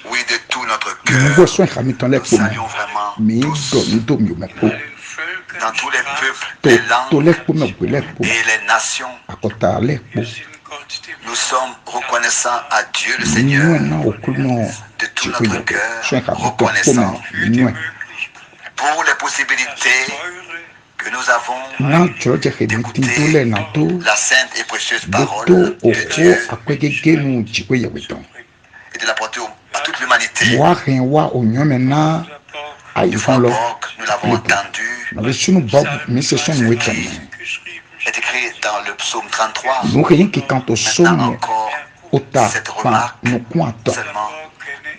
Oui, de tout notre Nous cœur, voici Hamilton les nous saluons vraiment mais tous, nous domio me po dans tous les peuples, to les to les langues po me po les po et les nations. akota les po Nous sommes reconnaissants à Dieu le nous Seigneur na okuno de tout chikoye notre cœur, soin Hamilton po reconnaissant me nous pour les possibilités que nous avons na George Hamilton to le na to la sainte et précieuse parole to de oko Dieu akwegege nu chikoye weton et de l'apporter à toute l'humanité. wa hen wa onyome na Du ayi frère kon lo Borg, nous l'avons entendu, na le sunu bob mi se son weton est écrit dans le psaume 33. nous rien qui quand au Maintenant son encore, ota cette fa remarque, no kwanta seulement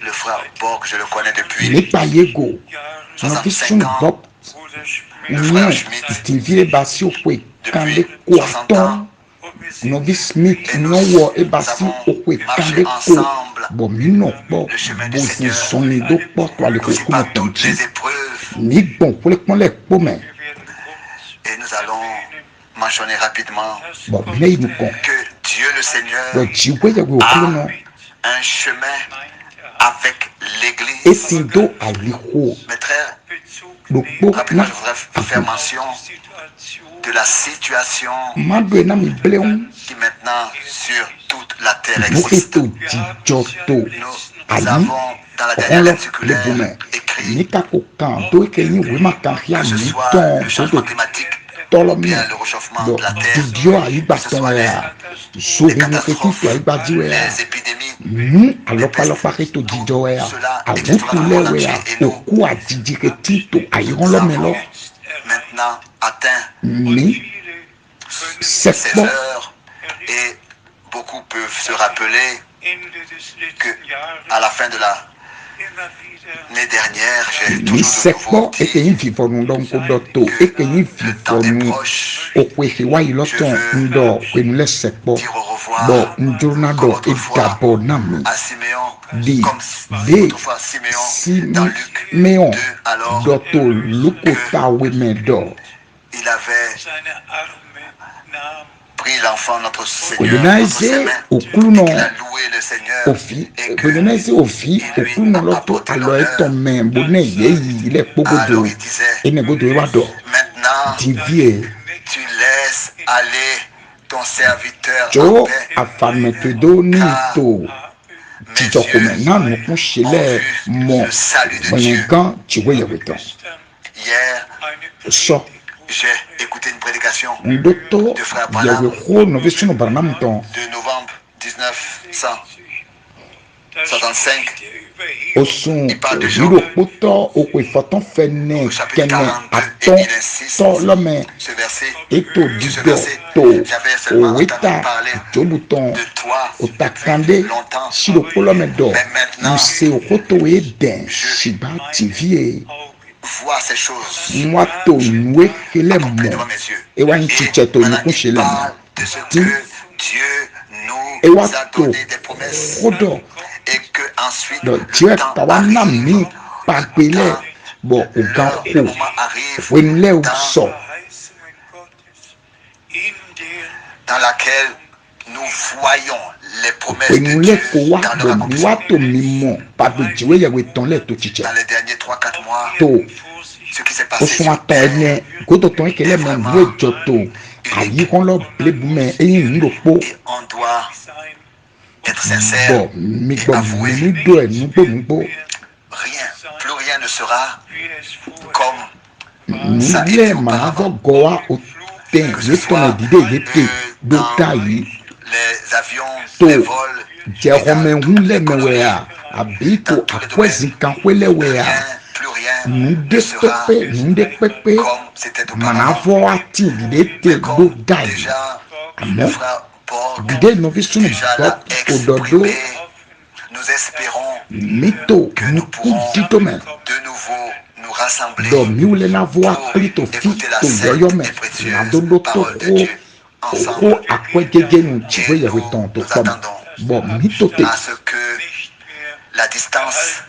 le frère Borg, je le connais ne depuis pa yego no vi 65 sunu ans. bob Le frère Nye, Schmidt, Stevie Basio kwe kande depuis 60 kwaton ans, Novi Smith et nous no e basi avons okwe marché kande ko ensemble bo mino po le chemin du bo Seigneur, soni do po to ale mais ko aussi kuma par toutes tonchi les épreuves. ni bon pour le kon le po me Et nous allons mentionner rapidement bo bine nu kon que Dieu le Seigneur bo jiwe ya go a ko no un chemin avec l'Église. etindo aliho Mes frères, do po rapidement, na je voudrais faire mention de la situation mado na mi bleon qui maintenant sur toute la terre no existe. heto jijoto Nous ali avons dans la dernière rolo lettre le circulaire bume écrit ni ka ko kan do ke ni we ma kan ya que ce mi soit ton le so changement do climatique ou tolo mi bien le réchauffement do de la terre, didio ayi que ce soit baton ya so les ni no ke catastrophes, ti ayi ba diwe ya les épidémies, alopalopa ke to didio ya cela abutu existera dans le le monde we entier ya et nous, oku adidi ke ti to ayi nous ron lo me avons lo maintenant atteint ni ces sekpo heures et beaucoup peuvent se rappeler que à la fin de l'année dernière, j'ai ni toujours de nouveau sekpo e ke dit yin fifo nu ndo nko do to e ke yin que le temps fifo est nu proche. okwe he wa yi lo ton ndo kwe nu le sekpo Dire au revoir bo njurna comme do e autrefois dabo na mi à Siméon, di comme de autrefois Siméon dans Luc Simeon 2, alors do to luko ta we me do il avait pris l'enfant, notre Seigneur, entre Kwenye ses mains, okulu et no qu'il a loué le Seigneur, ofi et que kwenye ofi il lui okulu no a lo to apporté alo eto l'honneur. men bone ye ile pogodo Alors il disait, ene godo e wa do maintenant divie tu laisses aller ton serviteur en jo paix, afamete do ni car to mes tijoko me yeux na no kun ont shele vu mo le salut de kwenye Dieu. gan chiwe ye weton Hier, so j'ai écouté une prédication ndoto de frère ye we Branham ho no visunu barnam ton de novembre 1965 osun yiro poto okwe foton fene au chapitre kene 42 et aton il insiste to lome ce verset. eto Ce dido verset, to j'avais seulement entendu oweta parler jobuton de toi otakande depuis longtemps. siro polome do Mais maintenant, use okoto eden shiba tivie vois ces choses moi to nwe kele accomplir mo devant mes yeux. ewa Et nchiche to maintenant, nukun il shele parle mo de ce Ti- que Dieu nous ewa a to donné des promesses kodo et que ensuite do le tiwe temps kawana arrive mi pagbele bo ogan le ko moment arrive wenle dans so laquelle nous voyons les promesses de wenule Dieu ko wa dans bo leur mi accomplissement. wa to mi mo pagbe jiwe ye weton le to chiche Dans les derniers 3-4 mois, to ce qui s'est passé osun sur ato terre, ene godo ton ekele mo nwe joto ayi kon lo blebume eyin ndo po et on doit être sincère bo mi et gbo avouer, mi do e nugbo rien, plus rien ne sera comme ça nule était manavo auparavant. goa o ten Que ce ye ton soit dide yete do dans ta yi les avions, to les vols, et jerome dans toutes hunle les me conneries, wea abito dans tous les akwezi domaines, kan kwele wea plus rien nude ne sera pepe nude pepe comme c'était auparavant. manavo ati dide te Mais do comme dai déjà le amo frère Borg dide no visunu déjà bob l'a ododo exprimé, nous espérons mito que nous nuku pourrons didome de nouveau nous rassembler do miule na voa pour plito fi écouter la to sainte yoyome et na précieuse dodo to parole de ko Dieu ko ensemble. akwegege nu chiwe Et ye nous weton to nous kom attendons bo mito te à ce que la distance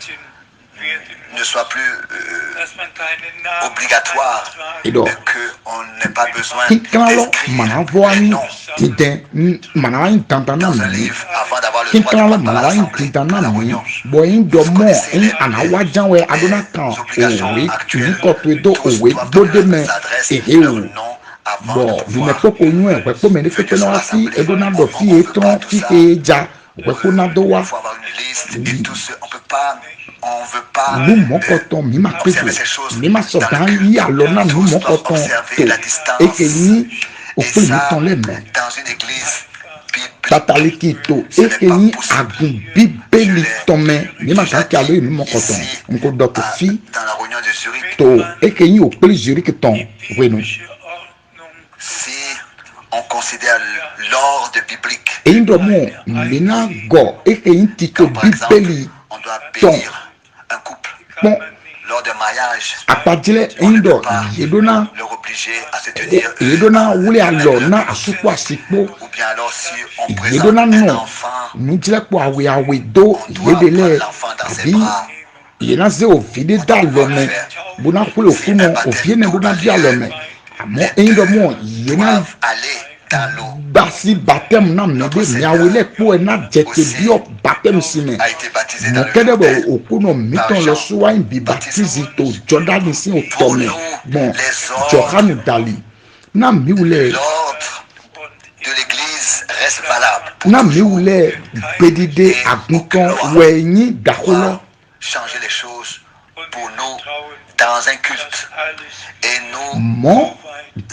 ne soit plus obligatoire, Et donc, qu'on n'ait pas besoin Kikalalo d'inscrire manavoani tite manavain tantana dans un mi. livre avant d'avoir le droit de Kikalalo prendre part à manavain l'assemblée, à tantana la mi. réunion. Boyin domo en anawajan we adona kan owe nikoto owe bodeme eheu. Bon, vous n'êtes pas connu, vous pouvez me dire que nous avons Edona Dofi et ton fi eja, vous pouvez nous doa. Il faut avoir une liste et tout ce, on peut pas, on veut pas Nous mokoton mi ma peso, mi ma sodan yi alona nous mokoton to et que ni au et plus nous ça ton les mains. dans une église biblique. Tataliki to et que ni agun bibeli ton main, mi ma kan ki alo mi mokoton. Nko doto fi Dans la réunion de Zurich, to et que ni au plus Zurich ton, oui nous. si on considère l'ordre biblique, Et ndo mo mina go et que ni tito par exemple, bibeli on doit ton. bénir un couple Bon, lors d'un mariage. apajile On ne indo peut pas yedona leur obliger à se tenir yedona wule alo na asuku asipo ou bien alors si on présente yedona un no enfant, nujile po awe do on doit yedele prendre l'enfant dans ses abi bras. yena se ofide da lome buna kule ofuno ofiene buna dia lome amo indo mo yena Doivent aller dans l'eau. basi baptême na mebe nyawele po na jete bio baptême sime A été baptisé dans mo le kede bo Jourdain. okuno miton lo suwa bi baptisi to Jordan si o tome bon Johanu dali na miule L'ordre de l'église reste valable. na miule bedide agunton wenyi dakolo Changer les choses pour nous dans un culte. Et nous, mo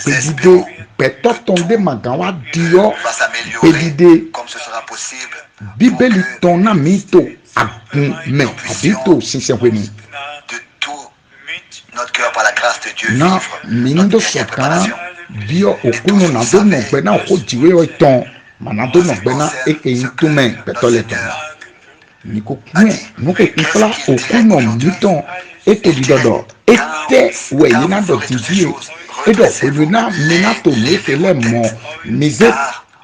bedide petotonde magawa dio va s'améliorer bedide comme ce sera possible. bibeli ton na mito agun me abito sinsenweni De tout notre cœur par la grâce de Dieu na vivre minindo notre dernière soka préparation. bio okuno na do no gbe na ko jiwe o ton mana do no gbe na eke intume petole ton niko kwen noko kipla okuno miton eto didodo ete we yina do tibie edo pebina minato mekele mo mize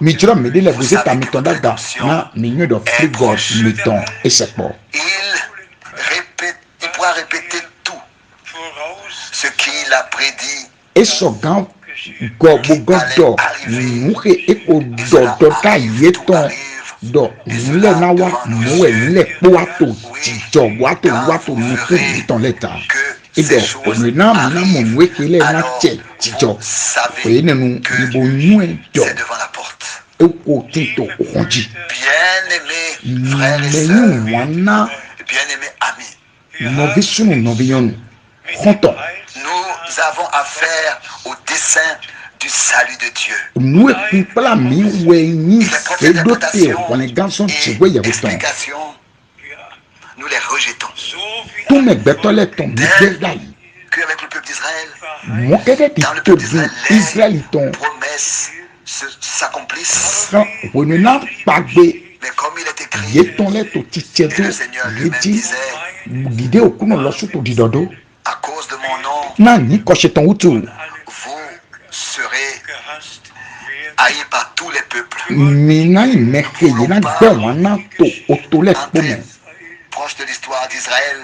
mijro medele vous êtes à miton daga na minyo do free god miton esepo Il pourra répéter tout ce qu'il a prédit. esogan gobogodo nuke eko dodo ka yeton do nle na wa muwe nle po ato jijo wato nuku miton leta ido onina mina monwe kele na che jijo oye nenu ibo nyue do C'est devant la porte. eko tito okonji Bien-aimés frères et sœurs, meyu wana bien-aimés amis, novi sunu novi yonu honto nous avons affaire au dessein du salut de Dieu. nue kumpla mi wenyi edote wane ganson chiwe Et yabuton explications, nous les rejetons. tout me betole ton bidai Qu'avec le peuple d'Israël, mokede di dans le to peuple du d'Israël, israeliton les promesses s'accomplissent. san wenuna pagbe Mais comme il est écrit, yeton le to titiedo yedi gide okuno losu to didodo à cause de mon nom, na ni kosheton utu vous serez haïs par tous les peuples. mina imeke yena gbe wana to otole pome Proche de l'histoire d'Israël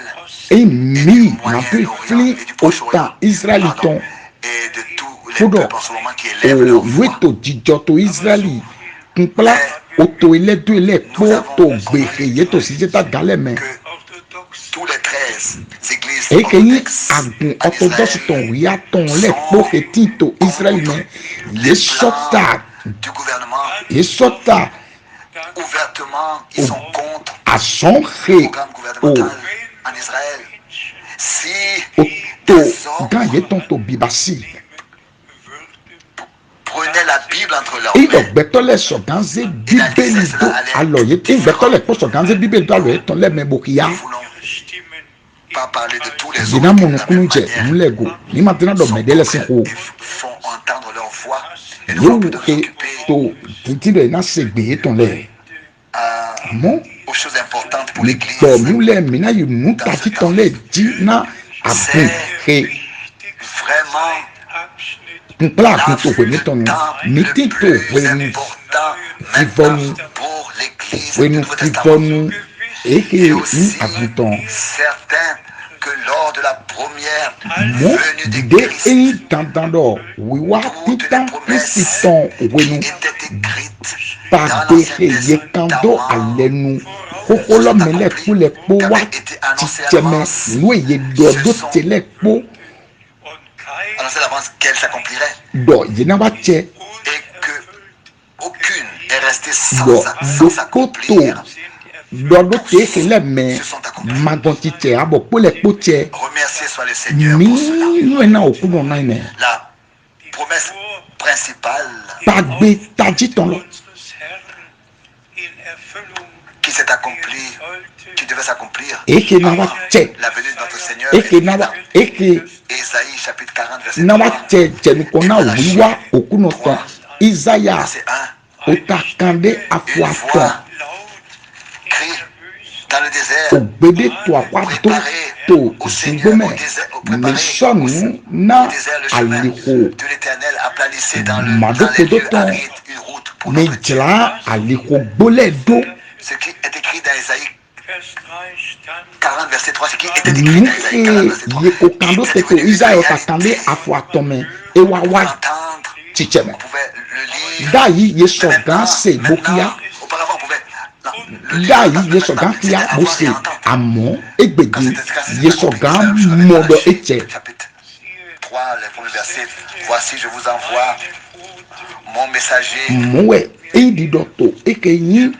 e mi na pe fli ota israeliton et de tous les Fodo peuples en ce moment qui élèvent leur o voix. weto jijo to israeli kumpla oto ile do ile po to gbeke yeto sijeta galeme Que tous les 13 églises eke yi orthodoxes agun en orthodoxe ton Israël ya ton le po ketito israeli me yesota du gouvernement, yesota ouvertement, ils sont contre asonhe le programme gouvernemental en Israël. Si oto gan yeton to bibasi prenaient la Bible entre leurs ido mains, gbetole soganze bibeli do alo ye gbetole po soganze bibeli do alo ye ton le me bokia nous voulons pas parler de tous les dina autres qui, de mono la kunu même je manière, nlego ni matina do sont medele se ko contraires et font entendre leur voix et nous voulons yewu plutôt ke nous occuper to titi de na segbe ton le mo aux choses importantes pour ni l'Église. to mi le mina yu nu taki ton le di na agun he Vraiment nkpla akun to we ni ton mi le ti to plus we ni important vivonu maintenant pour l'Église we du nu Nouveau Testament. vivonu eke Et ni aussi aguton certain que première Mo venue de de Christ, e tantando wiwa toutes les titan promesses isiton qui wenu étaient écrites pa dans de l'Ancien he yekando Testament alenu kokolo sont mele accomplies, kule po qui wa avaient été annoncées à titeme l'avance. we ye Ce do sont tele po annoncées à l'avance qu'elles s'accompliraient do yena wa che et que aucune est restée do sans do s'accomplir. koto do do te kele me magonti che abo pole po che Remercié soit le Seigneur mi pour cela. wena okuno na ine La promesse principale pa gbe taji ton lo qui s'est accomplie, qui devait s'accomplir eke na avant wa che la venue de notre Seigneur, eke est na écrit wa dans eke Ésaïe chapitre 40 verset na 3, wa che jenukona wiwa okuno ton Isaiah verset 1. otakande Une afwa ton voix crie dans le désert, ogbede to akwa do préparez to au Seigneur, zingome au désert, préparez misonu na au désert le chemin aliko de l'Éternel, aplanissez dans les madokodo lieux ton arides une route pour notre Dieu. mejla aliko gbole do Ce qui est écrit dans Ésaïe 40 verset 3, ce qui était écrit dans Ésaïe 40 nuke verset 3, ye okando était tete devenu une Isaiah réalité. otakande afwa tome On ewa pouvait wa l'entendre, chicheme on pouvait le lire. dayi ye Mais sogan se bokia auparavant, on pouvait le lire, dayi l'entendre, ye mais sogan maintenant, c'était kia avoir bose et entendre. amo Quand egbede c'était ye accompli, sogan c'est la même chose avec modo Malachie, eche chapitre 3, les premiers versets. Voici, je vous envoie mon messager. mowe eidi doto eke yin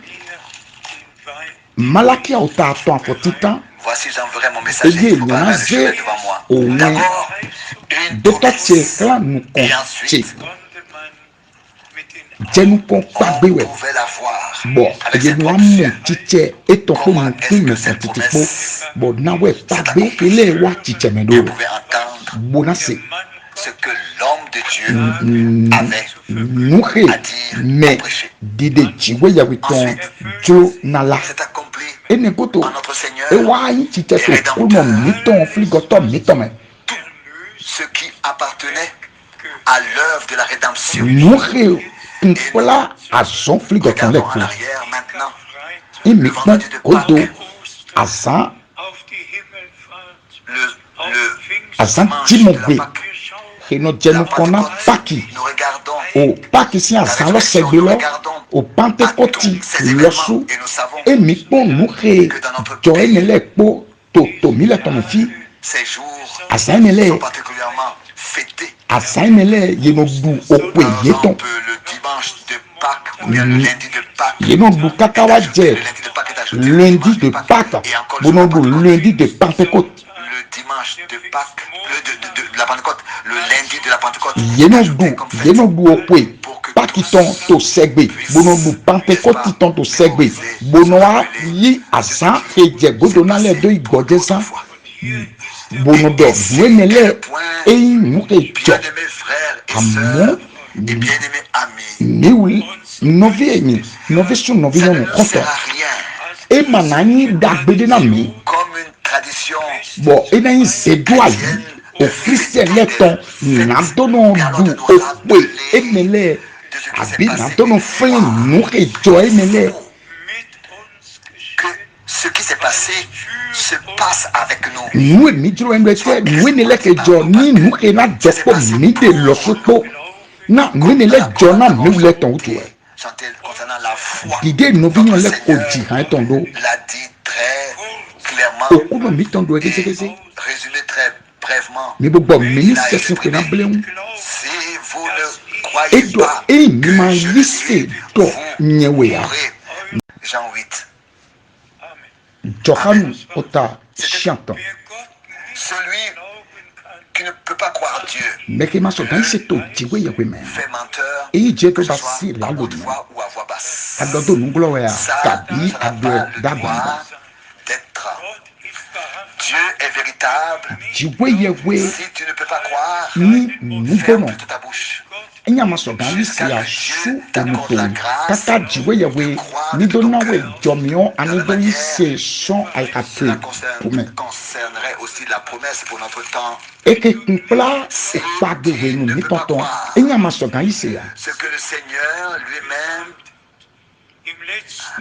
malakia ota ato afo titan Voici, j'enverrai mon messager eye qui préparera le chemin yonaze devant moi. owen D'abord, une dota che promesse. kla nu Et kon che ensuite, jenu kon on kpagbe we pouvait la voir bon avec ye ses nu propres amu yeux. chiche eton ko Comment nu est-ce kun que me cette kon titi kpo promesse bon na we s'est pagbe accomplie? kele wa chiche me Et on do pouvait entendre bona se ce que l'homme de Dieu avait nuhe à dire, me à prêcher. dide jiwe ya witon Ensuite, jo na la c'est accompli ene koto en notre Seigneur ewa yin chiche to kuno miton fligoto mitome ce qui appartenait à l'œuvre de la rédemption. nuhe kunkola azon fligoton le Regardons en ko arrière maintenant. imi pon kodo azan azan Dimanche timo de la gbe Pâque. eno La jenu kona Pentecôte, paki nous regardons o paki si azan lo segbe lo o pantekoti losu et nous savons emi pon nuhe jo enele kpo to mi le tome fi ces jours azan enele sont particulièrement fêtés. azan enele yeno du okwe Par yeton exemple, le dimanche de Pâques ou bien le lundi de Pâques. yeno du kakawa je Le lundi de Pâques est ajouté au lundi dimanche de Pâques et encore bono le du jour de la lundi de Pentecôte Le dimanche de Pâques, de la Pentecôte, le lundi de la Pentecôte. yeno ajouté du comme fête. yeno du okwe paki ton to segbe bono du Pentecôte ton to segbe bono a yi azan eje godo na le do igboje san bono do duenele eyi nuke jo Bien-aimés frères et amon sœurs et bien-aimés amis, niwi novi emi novi su novi ça ne nono nous konto sert à rien e mana anyi dagbede na mi comme une tradition bon e na yin zedu ayi o christian leton nadono du okpe emele abi nadono fele nuke jo emele que ce qui s'est passé se passe avec nous. nu emi duro enu ete nu enele ke jo ni nuke na jopo mi de losopo na nu enele jo na mi wule ton utu e Chanter concernant la foi. dide novi yan le ko ji han ton do L'a dit très clairement, okuno mi ton do kese résumé très brièvement. mi gbogbo mi ni sesi pe na bleun Si vous ne croyez edo pas e mi que ma je yi le se suis, do vous nyewe ya mourrez. Jean 8. johanu ota chantan Celui qui ne peut pas croire Dieu meke ma so dan se to jiwe ye me fait menteur, e je que to ce ba soit si la à lo haute ni voix ou à voix basse. adodo nunglo ya Ça tabi n'a ado pas le dabamba droit d'être. Dieu est véritable. jiwe ye we Si tu ne peux pas croire, ni ferme nugono plutôt ta bouche. enya ma so dan si ya su onuto kaka jiwe ye we ni do na we jomio ani do yi se son ai ka pe Cela pour me concernerait aussi la promesse pour notre temps. eke kumpla pa de we nu mi tonton enya ma so dan yi se ya Ce que le Seigneur lui-même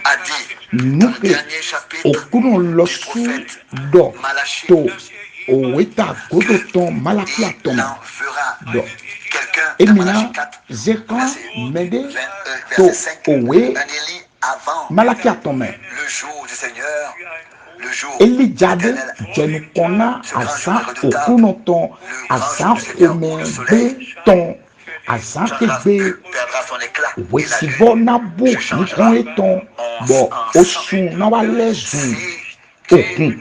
a dit dans le nuke dernier chapitre okuno du losu prophète do Malachie. to Oweta godoton Malakia il tome. enverra Donc, quelqu'un et dans maintenant, Malachie 4, Zekan Mede to verset 5, Owe un Élie avant Malakia tome. le jour du Seigneur, le jour Elijade éternel, Jenukona ce grand jour Asa redoutable, Okunoton le grand Asa jour du Seigneur où le soleil Omebeton Asa Kebe perdra son éclat et la lune Wesivo Nabo se changera Nikon Eton Bo en sang. Osun Nawalezu Si tu Okun ne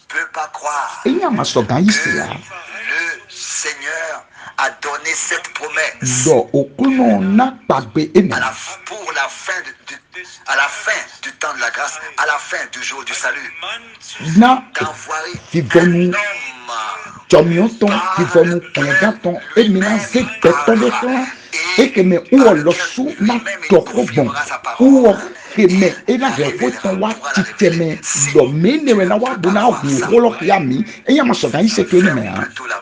peux pas croire Enyama Sogan que Yisea le Seigneur a donné cette promesse Do Okuno Nakpagbe Ene pour la fin à la fin du temps de la grâce, à la fin du jour du salut, Na d'envoyer Fivenu un homme Jomioton Fivenu Konyaton Emina Zeketon Deklan Ekeme Uo Losu Na Tokobon Uo Keme Ena Reweton Wa Titeme Do Menewe Na Wabuna Wolo Yami Enyama Sogan Yiseke Ene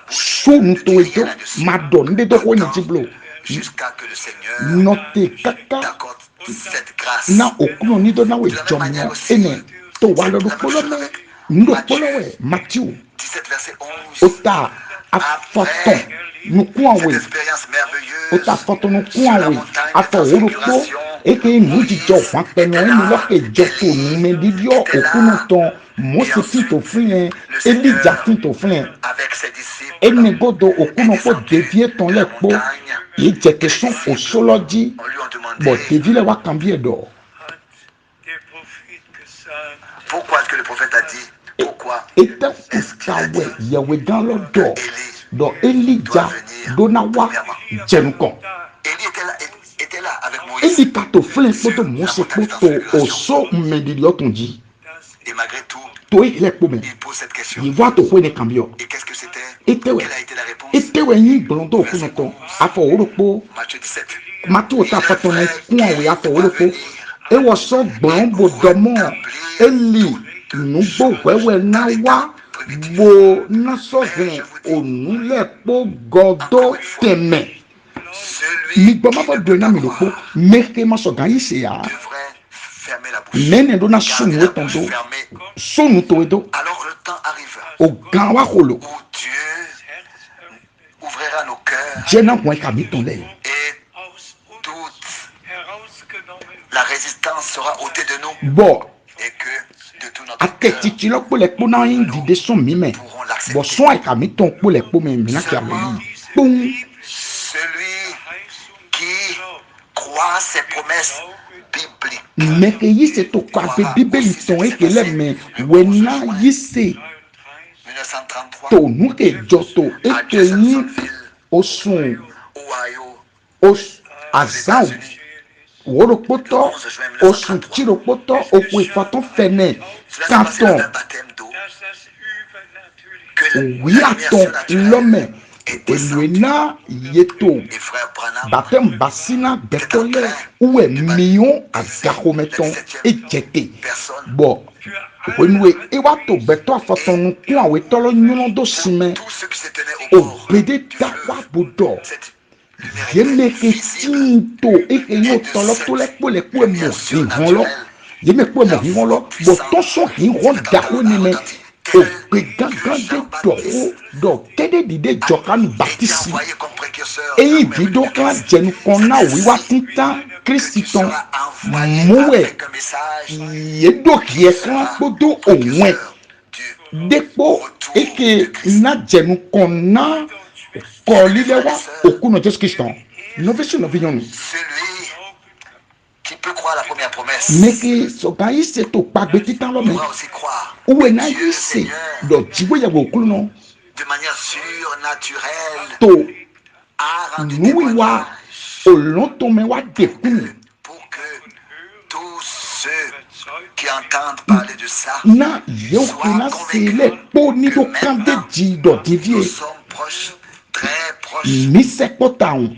Sunu Toedo Madonde Do Weni Jiblo jusqu'à que le Seigneur Note Kaka t'accorde cette grâce. na okuno ni do na we jomio ene to walo do polome ndo polowe Matthieu 17 verset 11. ota afoton no kuawe Cette expérience merveilleuse ota foton no sur la kuawe montagne de afo urupo transfiguration, eke nu di jo fa peno eni lo ke jo to nu me di dio okuno ton mo se fin to fin Elijah fin to fin avec ses disciples, ene godo okuno ko devie ton le po e je que son o solo di on lui a demandé bo devie le wa cambie do. pourquoi est-ce que le prophète a dit, pourquoi Eta kukawe yawe dans le dos do Elijah donawa jenukon Élie était là avec Moïse. Eli pato flen poto mose poto oso medilio tonji Et malgré tout, to ile pome il pose cette question. il voit to kwene cambio Et qu'est-ce que c'était? etewe Quelle a été la réponse? etewe yin blondo kunoto afo oropo Matthieu 17. matu ta fatone kuawe afo oropo e wo so gbombo domo Eli nugbo wewe na wa bo na sovin onule po godo teme Celui mi gboma bo do na mi lopo meke ma so gan yise ya devrait fermer la bouche. nene do na Garder sunu la eton bouche do fermée. sunu to edo Alors le temps arrive o gan wa holo où Dieu ouvrira nos cœurs je na kwen ka mi ton le et toute la résistance sera ôtée de nous bo et que de tout notre cœur aketiti lo po le po na yin dide son mi me pourrons bo l'accepter. son ai ka mi ton po le po me mi na ka le yi pum Celui qui croit ces promesses bibliques. meke yise to kwa be bibeli ton ekele me wena yise 1933, to nuke joto à eke yin Jeffersonville, osun Ohio, os aux azan États-Unis. woro poto osun tiro poto okwe faton fene Cela s'est passé lors kanton d'un baptême d'eau. Que la lumière wiaton surnaturelle lome est descendue. eluena yeto Et frère Branham batem basina betole uwe mion agahometon ejete bo wenwe ewato beto afaton kun awe tolo nyunondo sime tous ceux qui se tenaient au bord obede du dakwa fleuve, bodo cette lumière yemeke visible tinto eke yo tolo tole pole kwe mo hiholo yeme kwe mo hiholo bo toso hiho dako nime ope gangan de doro do kede dide jokanu est batisi envoyé comme précurseur eyi d'armée vido de kan Christ. jenu kona wiwa tita Que tu kristiton seras envoyé muwe avec un message yedo kie kan kpodo onwe du depo eke na jenu kona kolilewa okuno Jesu Kristo novesi novinyonu celui qui peut croire la première promesse meke soga yise to kpagbe titan lome pourra aussi croire uwe que na Dieu yise Seigneur do jiwe yawo okulu no de manière surnaturelle to a rendu nuwiwa témoignage olontome wa dekunu pour que tous ceux qui entendent parler de ça na yeoke na sele kpo ni do kande ji do nous divie sommes proches, très proches nisekpo taun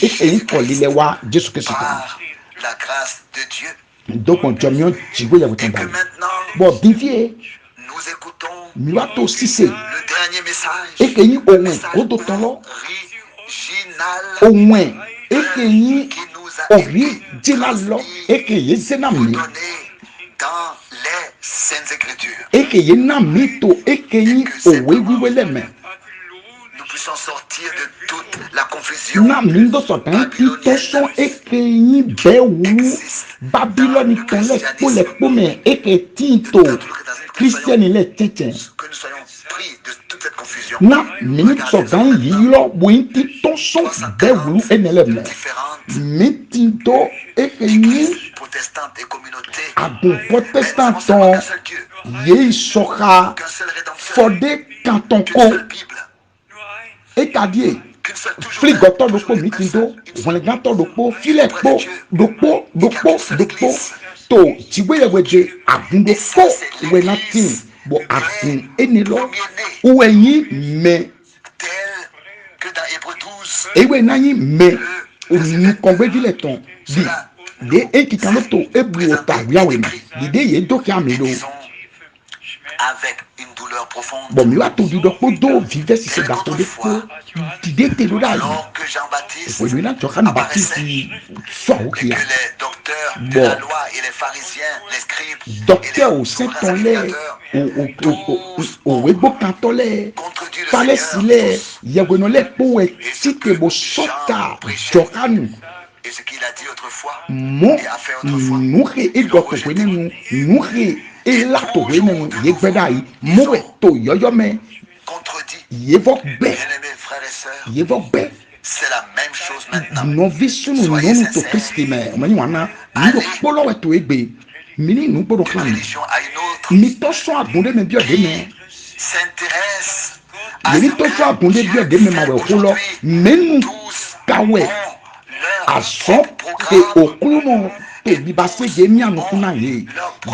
eke yin kolilewa Jesu Kristo par la grâce de Dieu donc jomio jiwe yawo et que tanda maintenant bo divie nous écoutons miwa to sise le dernier message, eke yin le onwe message kodo tolo original onwe eke yin qui nous a été original lo eke yin senamni donné dans les Saintes Écritures. eke que ye na mito ekenyi owe wiwele me nous puissions sortir de toute la confusion na mindo sotan itoso ekenyi bewulu Babylone ton le po me eke tinto Christian le tete que nous soyons pris de toute cette confusion na mini sotan yilo buinti toso bewulu enele me différentes mitinto ekenyi protestantes et communautés agon protestant mais nous savons ton qu'un seul Dieu ye soka qu'un seul rédempteur fode kanton qu'une ko seule Bible ekadie qu'une seule toujours fligoto dokpo mitindo wonleganto dokpo filekpo dokpo to tiwele weje agundo ko wenatin bo agun enelo uwenyi me tel que dans Hébreux 12 ewe nanyi me onu kongbe dileton di de ekikano to ebu otawiawe di de ye dokia melo avec une douleur profonde. Bon, mi wa to di dokpo do vive si se dato de ko di de te do dai Alors que Jean-Baptiste we na to kan baptiste so et que kia les docteurs de Bon. la loi et les pharisiens, les scribes, docteur et au les saint souverains ton le sacrificateurs o webo kanto le contredit le pale Seigneur sile yagweno le po e tite bo sota jokanu et ce qu'il a dit autrefois mo et a fait autrefois. nuhe e doko wenenu nuhe e lato wenenu ye gbedai mo we to yoyo me Contredit. ye vo gbe Bien-aimés frères et sœurs, ye vo gbe c'est la même chose maintenant. no visunu nonu to kristi me omani wana ni do polo we to egbe mini nu podo Une klan religion à une autre mi to so abunde me bio de me s'intéresse à yemi ce to so que abunde bio de me ma we holo menu tous kawe ont leur aso propre ke programme, okunu to bibase ye mi anu kuna ye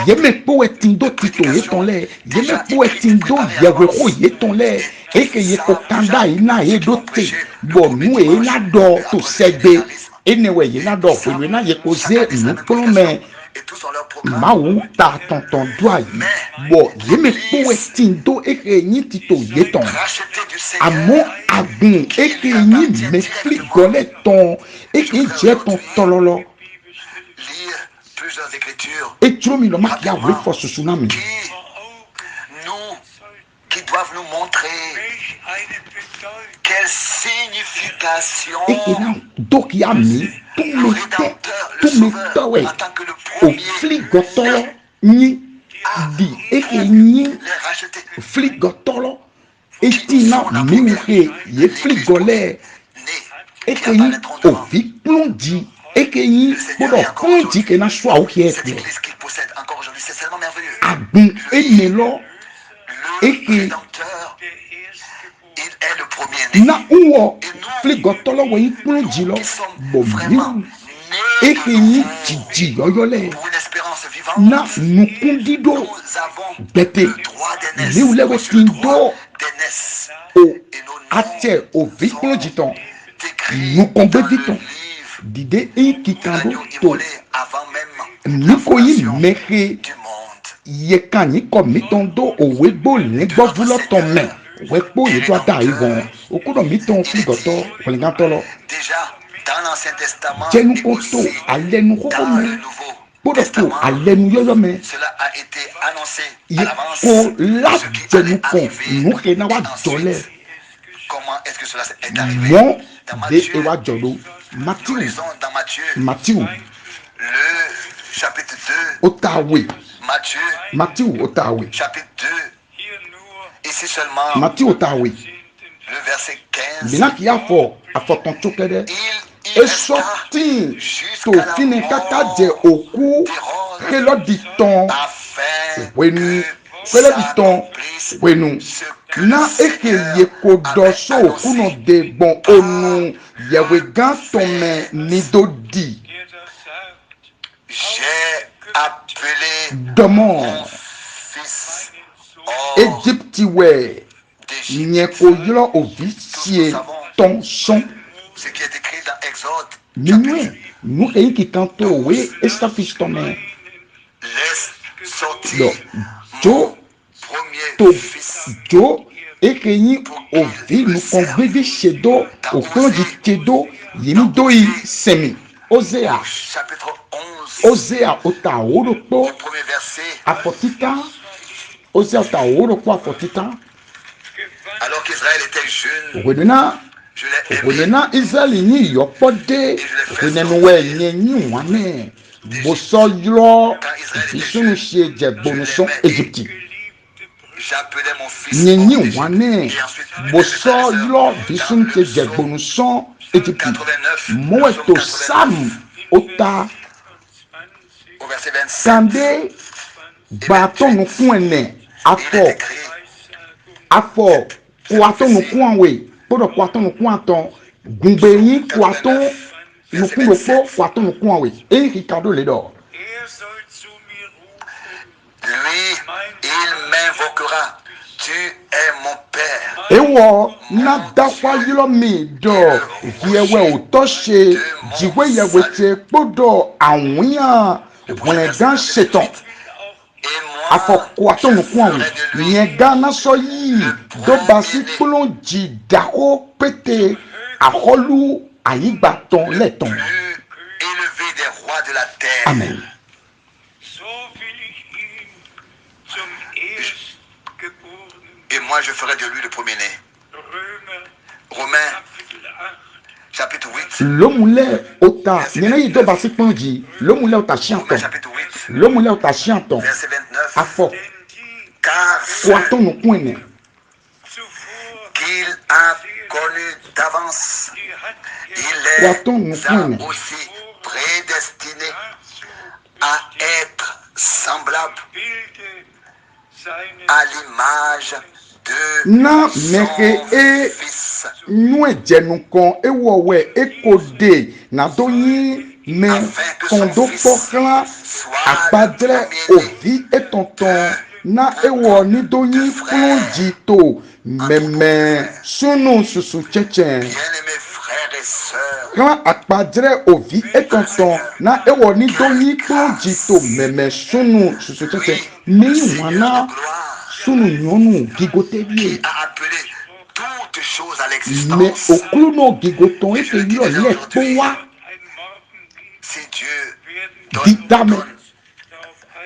yeme po etindo tito ye ton le yeme po etindo yewe ho ye ton le eke ye ko kanda ina ye do te bo nu e na do to segbe enewe ye na do pelu na ye ko ze nu plome et tous ont leur programme. mawu ta tonton doa yi bo yeme po etindo eke yin tito ye ton Racheté du Seigneur, àmọ́ àgùn eke yín mẹ́fìlì gọ́lẹ̀ tán eke jẹ́ tán tọ́lọ́lọ́ lire plusieurs écritures eturo mi lọ́ máa kí àwòrán fọ ṣoṣo náà mi qui doivent nous montrer quelle signification eke náà dókì àmì tó le mi tẹ́ Rédempteur, tó le mi Sauveur, tọ́wẹ̀ en tant que le premier, òfìlì gọ́tọ́lọ́ yín di eke yín les racheter. fìlì gọ́tọ́lọ́ etí náà mi wùhẹ́ yẹ fìlì gọ́lẹ̀ eke yín òfi kúndì eke yín gbọ́dọ̀ kúndì kẹ́ náà sọ àwọn kẹ́ ẹ̀ Cette pẹ́ église qu'il possède encore aujourd'hui, c'est tellement merveilleux. àgùn ene lọ. Le Eke- Rédempteur, il est le premier-né. na uwɔ fligɔtɔlɔ wɔ yi kplɔ dzi lɔ Qui sommes bɔ vraiment miu nés eke de yi nouveau dzidzi yɔyɔ lɛ pour une espérance vivante. na nukundido Nous avons bɛtɛ le droit d'aînesse. miu lɛ Reçu le wɛti droit do d'aînesse. o Et nos noms atɛ ovi kplɔ dzitɔ écrits nukɔngbɛ dans le ditɔ livre dide eyi de kikando l'agneau to immolé avant même la niko yi fondation mehe du monde. yeka nyi kɔ mitɔn do owe gbɔ lɛgbɔ vulɔtɔ mɛ wɛkpɔ yi do ada yi wɔn okodɔ mitɔn fligɔtɔ wɛlɛgãtɔ lɔ. Déjà dans l'Ancien Testament jẹnu et ko aussi to alẹnu koko dans mẹ le Nouveau gbọ́dọ̀ to Testament, alẹnu yọyọ mẹ cela a été annoncé à yẹ l'avance ko ce qui lajẹnu allait kan arriver. nuke na wa Et jọlẹ ensuite, comment est-ce que cela est arrivé? mọ Dans de Matthieu, ewa jọlo nous Matthew lisons dans Matthieu, Matthew le chapitre 2, otawe Matthieu, otawe chapitre 2, ici seulement Matthew otawe le verset 15. mina kì í afọ afọtàn tsókè dẹ Il y esọ resta tí jusqu'à tó la fini kaka mort jẹ òkú kélọ di tán afin wẹnu que kélọ di tán s'accomplisse wẹnu ce que na le eke Seigneur ye ko dɔ avait so okuno annoncé. de gbɔn onu yɛwɛ gã tɔmɛ ni do di J'ai appelé dɔmɔ mon fils hors egypte wɛ d'Égypte. nyɛ ko yɔrɔ ovi sie tɔn sɔn Ce qui est écrit dans Exode, minue nu eyi kikan to we esafis tɔmɛ laisse sortir dɔ mon jo premier to fils. jo eke yi ovi nukɔngbedi se do okplɔdzi te do yemi do yi sɛmi ozea Chapitre 11, ozea ota wo do kpɔ. le premier verset. Apotita aussi à ta oro kwa fotita alors qu'Israël était jeune, owenena je l'ai aimé. owenena Israeli ni yopode owenenwe nyenyi wane boso yro bisunu sie je bonuso Egypti J'appelais mon fils nyenyi hors d'Égypte. wane Et ensuite, boso mes frères et sœurs, yro dans bisunu le sie je psaume bonuso Egypti 89, moeto sam ota au verset 27, kande gbaton kuene il afo est écrit, afọ kuato nukun we kpọdọ kuato nukun atọ gungbe yin kuato nukun lokpo kuato nukun we eyi kikado le dọ. lui, il m'invoquera. Tu es mon père. Ewọ na dakwa yọrọ mi dọ yẹwẹ òtọ ṣe jiwe yẹwẹ tẹ kpọdọ àwùyàn wẹnẹdán ṣetán Et moi, afọkọ atọnukun we yẹn gana sọ yìí dọbasi kpọlọ jì dàkọ pété àkọlù àyígbàtàn lẹtàn. plus élevé des rois de la terre. Amen. Et moi, je ferai de lui le premier-né. Romains, chapitre 8. Lomule ota nina yi dọbasi kpọlọ jì lomule ota Romains, ṣiantàn chapitre 8, lomule ota ṣiantàn verset 29. afọ Car kọ atọnukun ẹnẹ. qu'il a connu d'avance, il Croit-on, les mon a frère? aussi prédestinés à être semblables à l'image de Na son meke e Fils, nue jenukan ewowe ekode na doyin me kondo pokla akpadre ovi etonton na ewo ni doyin plonji to meme sunu susu chechen bien-aimés frères et sœurs, kan akpadre ovi etonton na ewo ni doyin plonji to meme sunu susu chechen ni Seigneur wana de gloire, sunu nyonu gigote bie. a appelé toutes choses à Mais l'existence. au clou no gigoton et que yo le powa Si Dieu Dictame. donne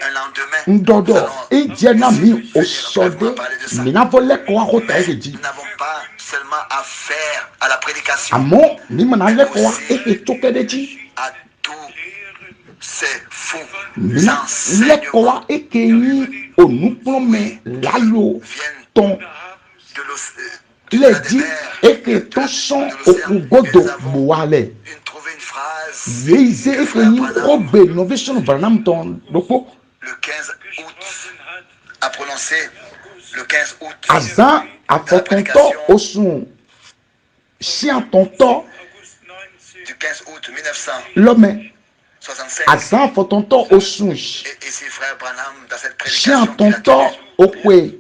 un lendemain, ndodo nous ejena mi allons osode brièvement parler de ça. mina vole ko akota Mais eji nous n'avons pas seulement affaire à la prédication, amo ni mana le ko e tokedeji à tous ces faux mina le ko enseignements e ke yi onuplome lalo viennent ton de le la di mer, e ke ton son okugodo buale trouver une phrase yeize e ke yi robe innovation branam ton doko le 15 août, a prononcé le 15 août azan afotonto osun si atonto du 15 août 1965. l'homme azan afotonto osun Et ici, frère Branham, dans cette si prédication, qu'il a atonto tenue, okwe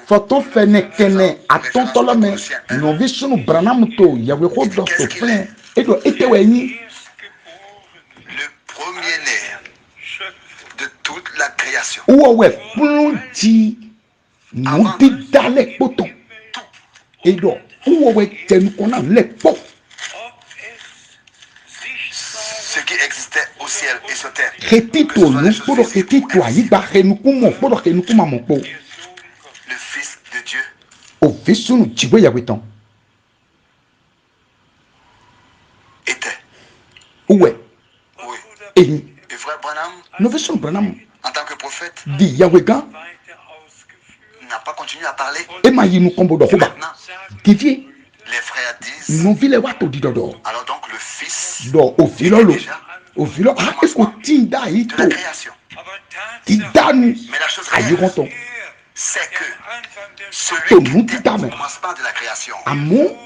foton fene kene atonto l'homme novi sunu branam to yawe ko do to flen edo etewe ni le premier-né de toute la création, uwe plonji nudi dale poto edo uwe tenu kona le po ce qui existait au ciel et sur terre, ketito nu podo ketito ayiba kenukumo podo kenukuma mopo le Fils de Dieu ovi sunu jiwe yawe ton était. uwe Oui. eyi Et frère Branham, novi sunu branam en tant que prophète, di yawe gan n'a pas continué à parler. ema yinu kombo do hoba Maintenant, divie les frères disent, novi le wato di dodo alors donc le Fils do ofilolo ofilo ah eko tinda de ito la création. tidanu Mais la chose réelle, ayironton c'est que celui To qui nous était dit au amen. commencement de la création, amo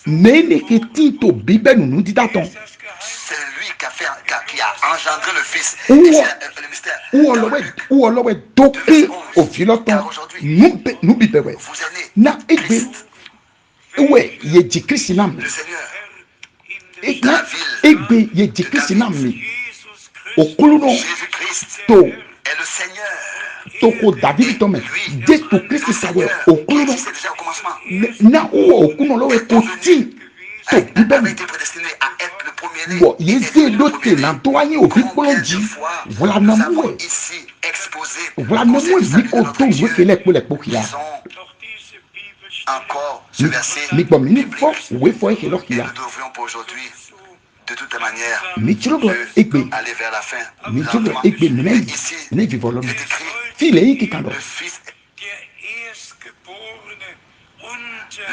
nene ke tinto bibe nu didaton c'est lui qui a engendré le Fils. Ouah. Et c'est le mystère. uolowe doke ofiloton nu bibewe Vous êtes né, na egbe Christ, uwe ye di krisi nam le Seigneur, na egbe ye di krisi nam ni okulu no Jésus-Christ to est le Seigneur. toko david tome jesu kristi sawe okulu no C'est déjà au commencement. na uwe okuno lowe ko ti to Avait bibe été prédestiné à être le premier-né. bo Et ye est ze le lote premier-né. na to anyi obi Combien de kpoloji fois voilà nous na avons muwe ici exposé voilà non moi ni ko to we ke le po kia encore ce verset mi bon mi fo we fo ke lo et kia nous devrions pour aujourd'hui de toute manière mi chiro egbe aller vers la fin. mi chiro egbe Mais ne ici, ne vivo lo il est écrit, fi le yi ki kan do le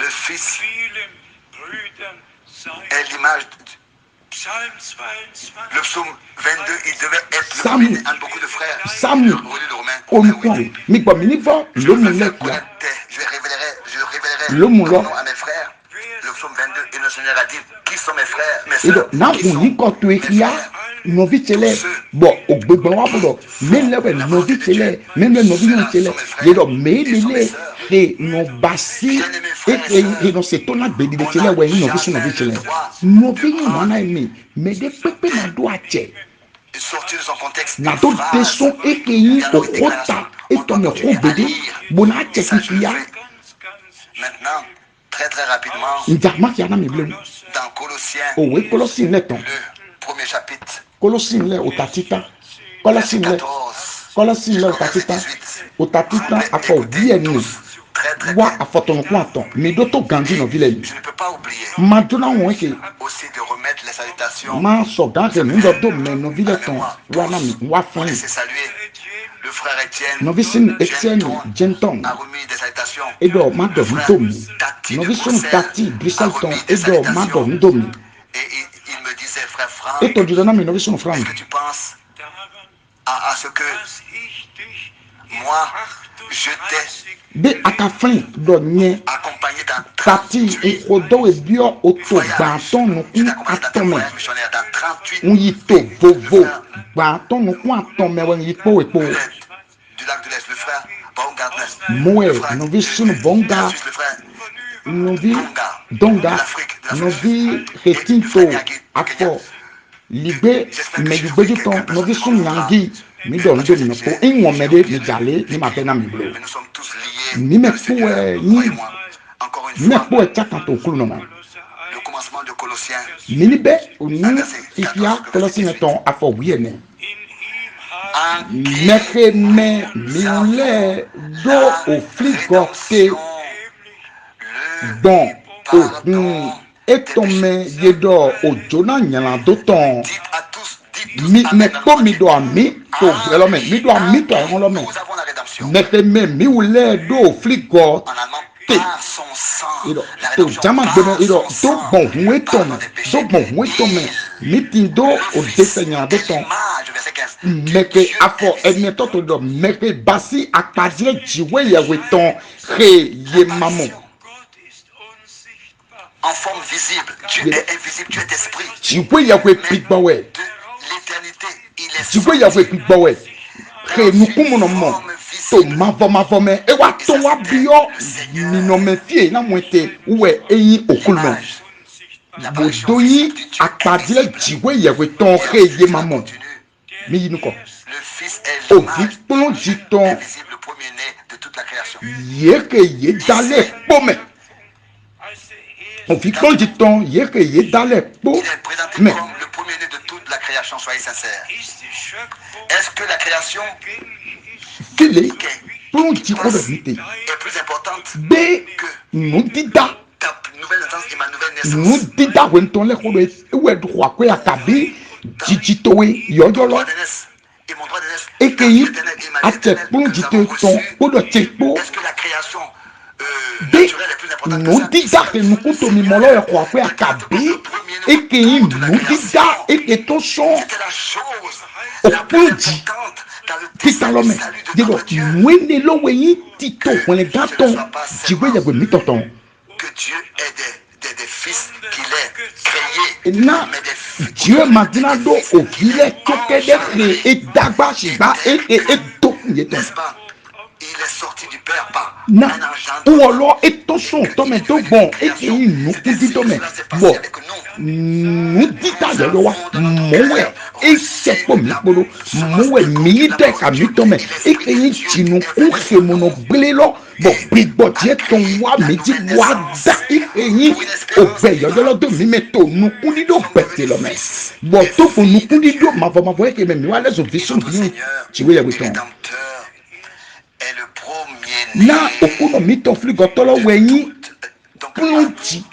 Fils est l'image. Le psaume 22, il devait être le premier entre beaucoup de frères. Samu Revenu de Romains. onukun mi bon mi fo Je lo veux mu le faire kia connaître, je révélerai Le mot ton là. nom à mes frères. Le psaume 22, et le Seigneur a dit, qui sont mes frères, mes edo sœurs, na qui kun sont ni ko to mes kia frères. novi tele bo ogbegbe wa bodo mele we novi tele mele novi yon tele yedo mele le he no basi e no se to na gbedi de tele we novi so novi tele novi yon wana mi me de pepe na do ache Sorti de son contexte, na une do phrase, deson ekeyi dans nos okota déclarations, on eto doit me continuer ko à bede lire. bona ache Et ça, je le kia fais. Maintenant, très rapidement, njama kia na mi bleu dans Colossiens, o we kolosin le ton le premier chapitre, kolosin le otatita verset kolosin le 14, kolosin le jusqu'au verset otatita 18. otatita afọ Écoutez wienu tous, très wa bien. afọtọnụ kwatọ medoto ganji no vile Je ne peux pas oublier maduna weke aussi de remettre les salutations. ma so ganji ndo do me no vile ton wa na mi wa Pour fan laisser saluer le frère Étienne. no visin Etienne Genton A remis des salutations. edo mado Le frère ndomi Tati no de visun Bruxelles tati a Briselton remis des edo mado salutations. ndomi Et il me disait, frère Franck, eto dido na mi no visun fran est-ce que tu penses à ce que moi, je t'ai be akafan do nye accompagné dans tati 38 nkodo ebio oto voyages. gbanton no Je kun t'ai accompagné dans tes atome voyages missionnaires dans 38 unyi to vovo gbanton no kun atome wen yipo epo de l'Est, du lac de l'Est, le frère Baumgartner, moe le frère no visun bonga la Suisse, le frère novi de donga l'Afrique, novi retinto afọ ligbe meyugbejuto novi sunyangi mi do ndo mi po inwo mede mi jale ni ma pena mi blo mais nous sommes tous liés ni me dans le Seigneur. po ni Croyez-moi, encore une ni me fois, po chaka to kulu no ma le commencement de Colossiens, ni ni be oni ifia kolosine ton afọ wiene en qui meke me mi ule do o fligote bon o etome yedo ojona nyala do ton dites à tous, mi me Amen. po mi do ami to gbelo me mi do ami to àwọn lo me Nous avons la rédemption. meke me mi ule do fligot En allemand, T. par son sang. ido La to rédemption jama par gbeno ido son do sang. bon huwe to Pardon me des péchés. do bon huwe to me mi ti do o Le Fils desenya do est ton l'image, verset 15. meke Dieu afọ invisible. ene to to do meke basi akpadie jiwe yewe ton he ye mamo En forme visible. Dieu est invisible, Dieu est esprit. jiwe yewe pigbawe De l'éternité, il est jiwe yewe pigbawe he nukumu no mo to mavọ me ewa to wa bio mi no me fie na mwete uwe eyin okulu no l'apparition bodo yi visible du Dieu akpadie invisible. jiwe yewe ton he ye mamo mi yi nuko Le Fils est o l'image vi kplon ji ton invisible, le premier-né de toute la création. yeke ye dale kpome o vi kplon ji ton yeke ye dale kpo Il est présenté mais comme le premier-né de toute la création, soyez sincères. Est-ce que la création file kplon ji ko de vite est plus importante be nu dida ta nouvelle naissance et ma nouvelle nu naissance? dida wenton le ko de ewe do kwa kwe akabi jijitowe yojolo Droit d'aînesse et mon droit d'aînesse, ekeyi l'éternel et ma vie ate éternelle kplon que ji nous te avons ton reçue. ko do tekpo Est-ce que la création be naturelle est plus importante que nu ça? dida ke nu kuto mi molo ya kwa kwe akabi ekeyi nu dida eke to son C'était la chose la plus okploji importante dans le kita dessein lo du me salut de dido notre Dieu. mwene lo weyi tito wele gaton jiwe yewe mi toton Que Dieu ait des fils qu'il ait créés, na mais des Dieu maintenant do ovile keke de he e dagba shigba e to yeton n'est-ce pas? Il est sorti du Père par na un engendre. uolo eto son to me to bon ekeyi nu kudi to me bo nu dida yoyo wa mowe esepo mi kpolo mowe mi de ka mi to me ekeyi jinu ku hemono gbele lo bo gbigbo tie to wa mi di wa da ekeyi ogbe yoyo lo do mi me to nu kudi do bete lo me bo to fo nu kudi do mavo eke me mi wa leso vision bi jiwe ya weton na okuno mito fligotolo wenyi plonji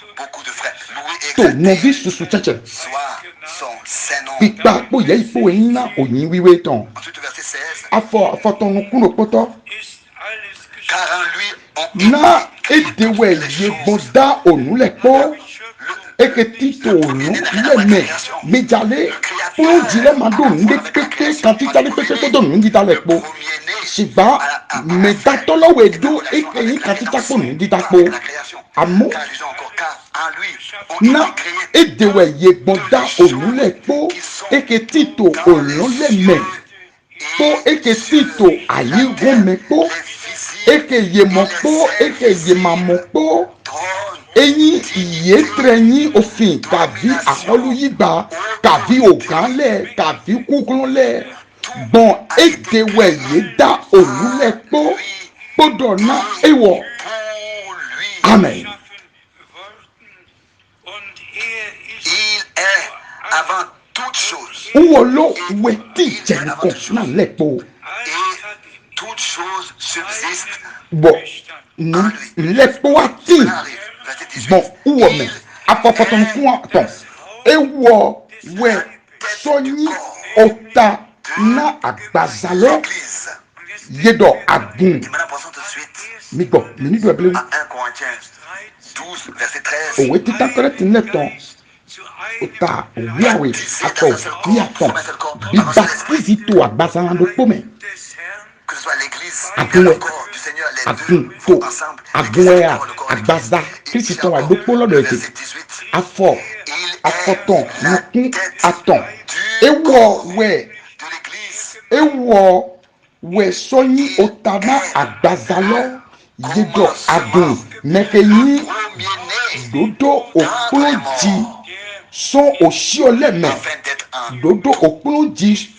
to novi susu cheche pipa po ye ipo wenyi na onyi wiwe ton afo ton kuno poto na edewe ye bonda onule po eke tito onu leme mejale plonji le mado nde peke kanti tale peke to don ndi tale po siba medatolo wedo eke yi kanti tapo ndi tapo amo na edewe ye bonda onule po eke tito onu leme po eke tito ayi gome po eke ye mokpo eke ye mamokpo eyin iye trenyi òfin tàbí àkọlùyígba tàbí ògánlẹ̀ tàbí kúkúnlẹ̀ gbọ̀n èdèwẹ̀ yé dá òlúlẹ̀ pọ̀ gbọ́dọ̀ ná èwọ̀ amen. Wọ́n ló wẹ̀ tí ìjẹ̀nìkan náà lẹ́pọ̀. Bon, nous l'exploitons. Bon, où on met apportons quoi ton et où ouais soni ota na agbazalo yedo agun mi bon mi doit appeler 1 Corinthiens 12 verset 13. Oh, tu t'as correct neton ota wiawe ato wiaton bibasizito agbazalo pome. Que ce soit l'église, le corps du Seigneur, les deux vont ensemble. Agouéa, Agbaza, Christon, Adopolo de Afo, Afoton, Nukun, Aton. Et ouais, et ouais, Soni, Otana, Agbazalo, Yedo, Adon, Mekeni, Dodo, Okulodi, sont au chiolème, Dodo, Okulodi,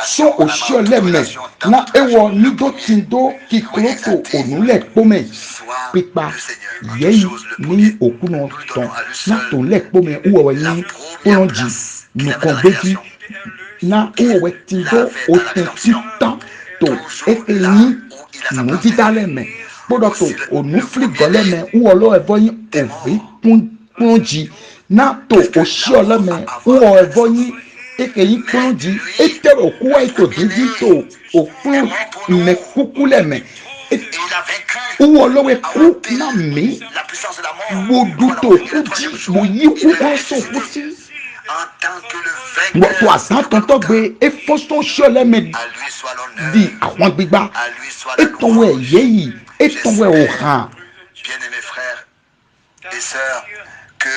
sont au chiolème, na ewo nido tindo kikloto onule pome pipa yeyi ni okuno ton na to le pome uwe ni polonji no konbeji na uwe tindo otentita to ekeni no titaleme podoto onufli goleme uolo evoyin ovi polonji na to oshioleme uo evoyin ekeyi polonji etero kuwa ito dizito okun me kukuleme uwo lowe ku na mi woduto kuji mo yi ku so kusi to asan tonto gbe efoso sholeme di àwọn gbigba etonwe yeyi etonwe ohan bien-aimés frères et sœurs que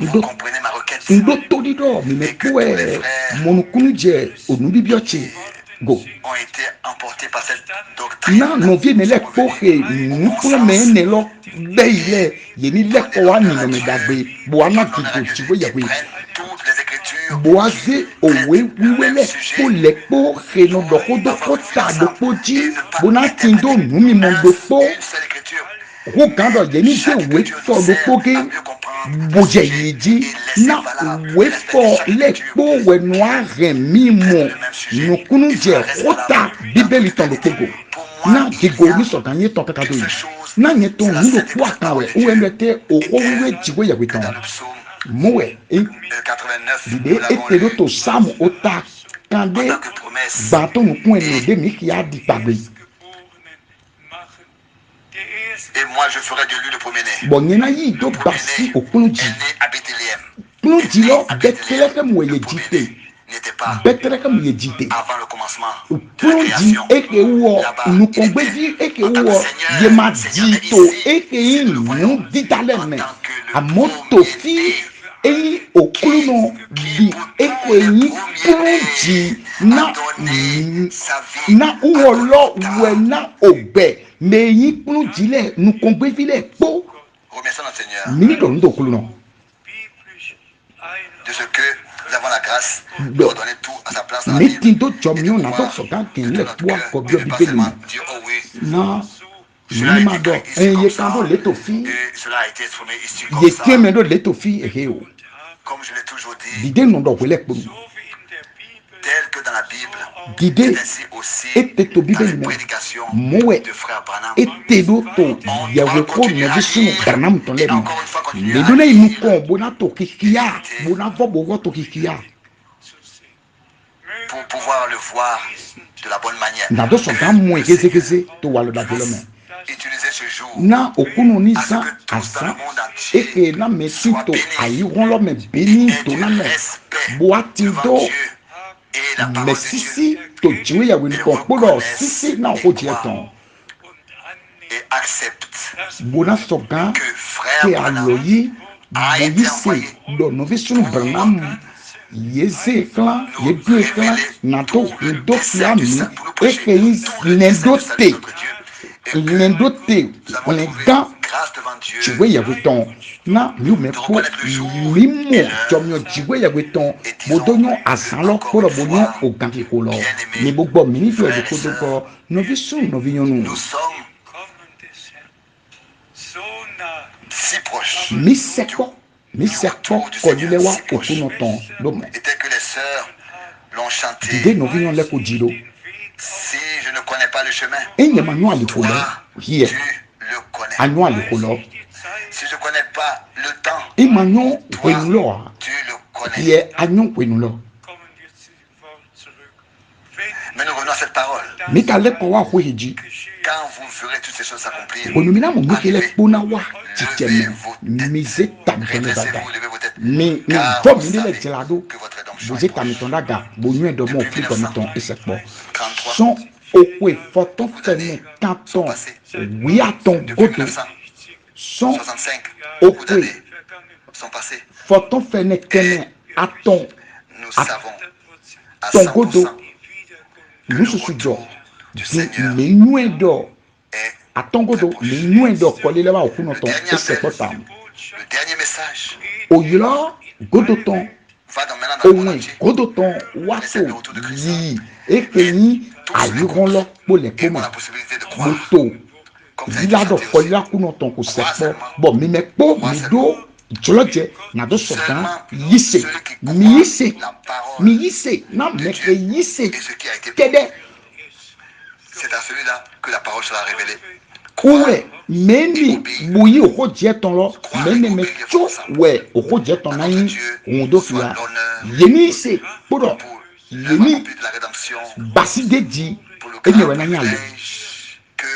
vous comprenez ma requête. Ndo todido mimekue monukunuje onubibioche go ont été emportés par cette doctrine. Na no vie ne le poche nukule me ne lo beile yeni le ko wa ni no me dagbe bo ana kiko chiwo yawe Toutes les écritures boaze owe wiwele po le po he no dokodo ko ta do poji bona tindo numi mondo po une seule écriture. ko gando yeni de we to do poke boje yiji na we fo le po we noire mimo nukunu je kota bibeli ton do pogo na digo ni so ganye ton kaka do na nyeton ni do kwa kawe o emete o we jiwe ya witon mowe e 89 de etero to sam ota kande bato nukun ene de mi ki adi pagbe. Et moi je ferai de lui le premier-né. Bon nyena yi do basi okunji Est né à Bethléem. kunji lo Bethlehem mo ye jite N'était pas Bethlehem ye jite avant le commencement de la kunji création. eke wo nukongbeji eke wo ye ma dito eke yi nu ditaleme amoto fi eyi okuluno bi eke yi kunji na uwolo we na obe me yi kunji le nukongbeji le po Remercions notre Seigneur mini do ndo okuluno de ce que nous avons la grâce de redonner tout à sa place dans la Bible. metindo jomio na do soga ken le po ko bio bibeli Dire oh oui, na cela a ni ma été do écrit ici en comme ye ça, kando le to fi et cela a été exprimé ici comme ye ça. teme do le to fi ehe o Comme je l'ai toujours dit, dide no do wele po tel que dans la Bible, guidé c'est ainsi aussi et to dans bible les lui prédications moe de frère Branham. et do to yawe ko novi sunu branam ton Et le encore une fois, continuer le à dona inu lire ko bona to kikia bona vo bo to kikia pour pouvoir le voir de la bonne manière. na do so ga mo egeze to walo da velome Utiliser ce jour na okunu ni à ce za que tous dans asa le monde entier eke na metito ayi ron lo me aient beni du to na me respect boati devant do Dieu et la me parole de Dieu sisi to jiwe yawe ni ko podo sisi na ho je ton et acceptent bona so ga que frère ke Branham aloyi a été moyise envoyé do novi sunu branam yeze klan yedu klan na to ndo kiami eke is nendo te nendo te on est dans grâce devant Dieu jiwe yawe ton na mi me ko mi mo jomyo jiwe yawe ton bodonyo asalo poro bonyo o ganki ko lo mi gbogbo mi ni do e ko do ko novi sunu novi yonu nous sommes si proches mi sekpo kolilewa okunoton lomo et tel que les sœurs l'ont chanté. dide novi yon le ko jiro Si je ne connais pas le chemin, enye manyo alikolo toi, here tu le connais. anyo alikolo Si je ne connais pas le temps, imanyo toi, wenulo tu le connais. here anyo wenulo Mais nous revenons à cette parole. mikale ko wa ho hiji Quand vous verrez toutes ces choses s'accomplir, onumina mo mikele arrivez, pona wa chicheme mize tamtone daga redressez-vous, levez vos têtes. mi Car vo vous mi le savez jelado que votre rédemption boze est proche. tamiton daga bonyu do mo fli komiton esekpo 33 son okwe foton fene kanton wiaton depuis godo son 1965, beaucoup okwe d'années sont passées. foton fene kene aton Nous savons à ton 100% godo que le mususu do retour du Seigneur le nue do est atongodo le nue do kolile ba okunoton esepotam le dernier message. oyilo godoton Va donc maintenant dans le monde ohun entier. godoton wato yi ekeyin ayiron lo pole Et ont poma la possibilité de croire. moto Comme ça a été yilado chanté kolila aussi. kunoton ko sepo bo mi me po mi do joloje na do sokan yise mi yise mi yise na meke yise Et ce qui a été kede c'est à celui-là que la parole sera révélée. uwe meni buyi oko je ton lo meni me cho we oko je ton na yin ohun do fiya yeni se podo Pour l'œuvre yeni accomplie de la rédemption, basi deji pour le enye grand we na nyale privilège que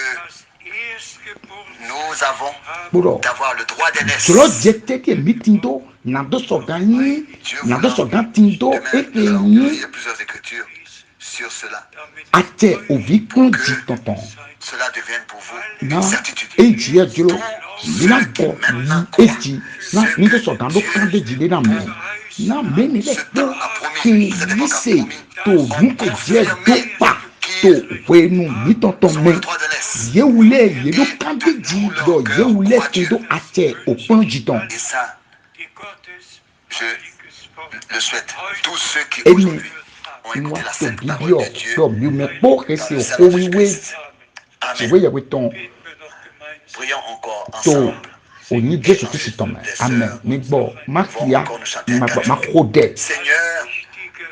nous avons podo d'avoir le droit d'aînesse. jolo je teke mitindo na do so ganyi na do so gan tindo eke Il yin y a plusieurs écritures sur cela. ate ovi kun di tonton Cela devienne pour vous na une certitude. eji ya jolo mina go yi eji na ni do so gan do kan de jide na mo na meni le po ke yise to nuke je do pa to wenu mi tonton Nous me avons le droit d'aînesse. yewule yedo kan de ji do yewule ke do ate opon jiton Et ça, je le souhaite. Tous ceux qui eni aujourd'hui ont écouté nwa la to sainte parole bibio de Dieu do mi me po ke dans se le o salon de wiwe Jésus-Christ. ti Amen. we yewe ton Prions encore to ensemble. oni jesu kristi tɔmɛ amen mi gbɔ ma kia ma ko dɛ Seigneur,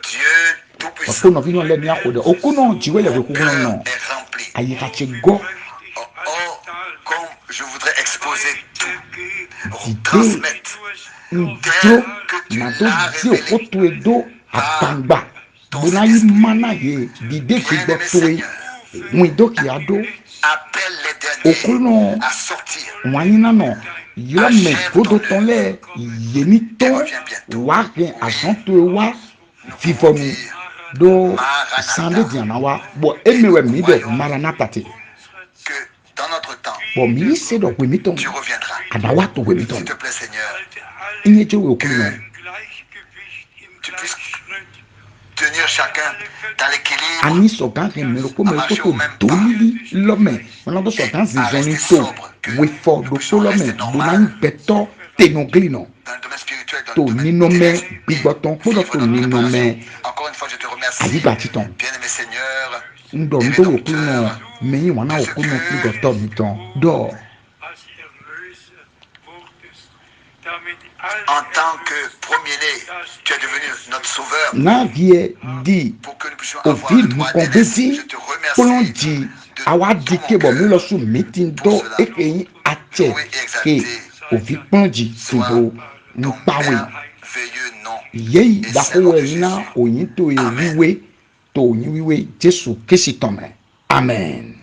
Dieu o Tout-Puissant, ko nɔvi nyɔ lɛ mi ako dɛ o ko nɔ dziwɛ yɛ ko ko cœur nɔ est rempli. ayi ka tse gɔ Oh, comme je voudrais exposer tout, dide transmettre ŋdzo na do di o ko to ye do agbangba bona yi mana ye dide ti gbɔ to ye ŋun do kia do appelle o les ko derniers nɔ à sortir. wanyina nɔ yɔ mɛ godo tɔn lɛ yeni tɔn wa gɛn azɔn to ye wa fifɔnu do sande diana wa bɔn eme wɛ mi dɔ maranata te Que dans notre temps, bɔn mi se dɔ wemi tɔn tu reviendras. ada wa to wemi S'il tɔn te plaît, Seigneur, i ye tse wo kulu nɔ tu puisses tenir chacun dans l'équilibre. ani sɔgan kɛ mɛro ko mɛro ko to dolili lɔmɛ wɔn do sɔgan zizɔni to wefɔ do ko lɔmɛ bona yi bɛtɔ tenogli nɔ Dans le domaine spirituel, dans to le domaine ninɔmɛ terrestre, gbigbɔtɔn kpɔdɔ to vivre notre ninɔmɛ préparation. Encore une fois, je te remercie, ayiga titɔn bien-aimé Seigneur, ŋdɔ ŋdɔ wo kulu nɔ mɛyin wɔna wo kulu nɔ kpli dɔtɔ mi tɔn dɔ. als Erlöser wurdest, damit En tant que premier-né, tu es devenu notre sauveur. Na vie dit Pour que nous puissions au avoir vie le nous droit qu'on d'aînesse. dit Je te pour l'on remercie dit de awa tout dit mon que bon cœur. nous le sous meeting do et que yin ache que au vie qu'on dit tout Soit do nous ton pas oui merveilleux nom. yei Et da c'est le nom ho de na Jésus. o yin to e Amen. wiwe to yin wiwe Jesu Kristo me amen.